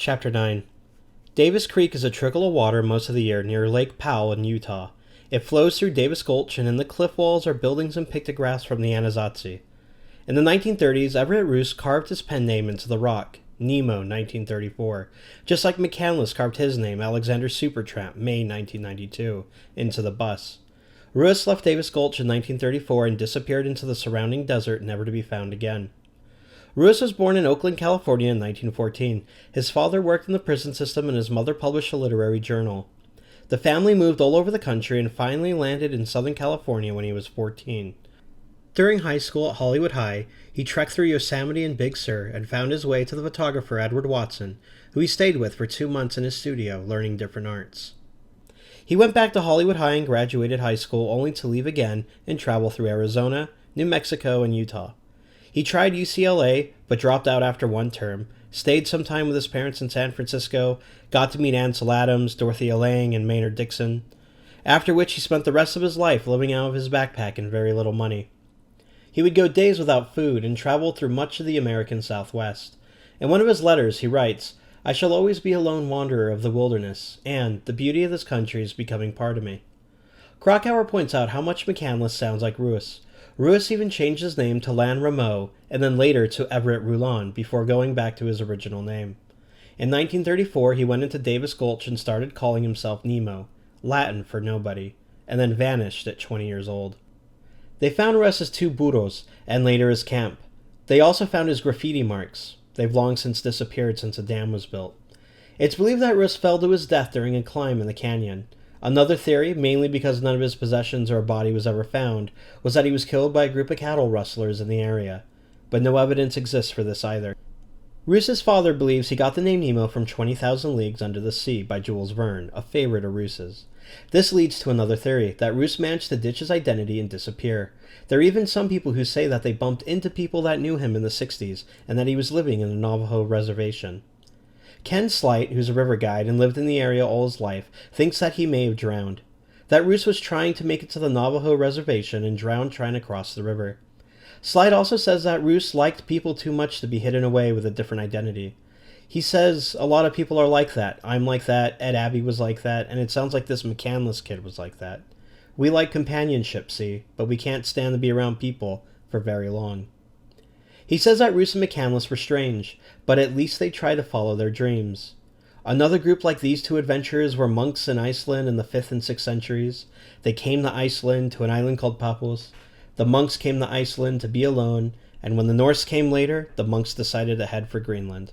Chapter 9. Davis Creek is a trickle of water most of the year near Lake Powell in Utah. It flows through Davis Gulch, and in the cliff walls are buildings and pictographs from the Anasazi. In the 1930s, Everett Ruess carved his pen name into the rock, Nemo, 1934, just like McCandless carved his name, Alexander Supertramp, May 1992, into the bus. Ruess left Davis Gulch in 1934 and disappeared into the surrounding desert, never to be found again. Ruess was born in Oakland, California in 1914. His father worked in the prison system and his mother published a literary journal. The family moved all over the country and finally landed in Southern California when he was 14. During high school at Hollywood High, he trekked through Yosemite and Big Sur and found his way to the photographer Everett Ruess, who he stayed with for 2 months in his studio learning different arts. He went back to Hollywood High and graduated high school only to leave again and travel through Arizona, New Mexico, and Utah. He tried UCLA, but dropped out after 1 term, stayed some time with his parents in San Francisco, got to meet Ansel Adams, Dorothea Lange, and Maynard Dixon, after which he spent the rest of his life living out of his backpack and very little money. He would go days without food and travel through much of the American Southwest. In one of his letters, he writes, "I shall always be a lone wanderer of the wilderness, and the beauty of this country is becoming part of me." Krakauer points out how much McCandless sounds like Ruess. Ruess even changed his name to Lan Ramo and then later to Everett Ruess before going back to his original name. In 1934, he went into Davis Gulch and started calling himself Nemo, Latin for nobody, and then vanished at 20 years old. They found Ruess's 2 burros and later his camp. They also found his graffiti marks. They've long since disappeared since a dam was built. It's believed that Ruess fell to his death during a climb in the canyon. Another theory, mainly because none of his possessions or a body was ever found, was that he was killed by a group of cattle rustlers in the area. But no evidence exists for this either. Ruess's father believes he got the name Nemo from 20,000 Leagues Under the Sea by Jules Verne, a favorite of Ruess's. This leads to another theory, that Ruess managed to ditch his identity and disappear. There are even some people who say that they bumped into people that knew him in the 60s, and that he was living in a Navajo reservation. Ken Slight, who's a river guide and lived in the area all his life, thinks that he may have drowned. That Ruess was trying to make it to the Navajo reservation and drowned trying to cross the river. Slight also says that Ruess liked people too much to be hidden away with a different identity. He says a lot of people are like that. I'm like that, Ed Abbey was like that, and it sounds like this McCandless kid was like that. We like companionship, see, but we can't stand to be around people for very long. He says that Ruess and McCandless were strange, but at least they tried to follow their dreams. Another group like these 2 adventurers were monks in Iceland in the 5th and 6th centuries. They came to Iceland, to an island called Papos. The monks came to Iceland to be alone, and when the Norse came later, the monks decided to head for Greenland.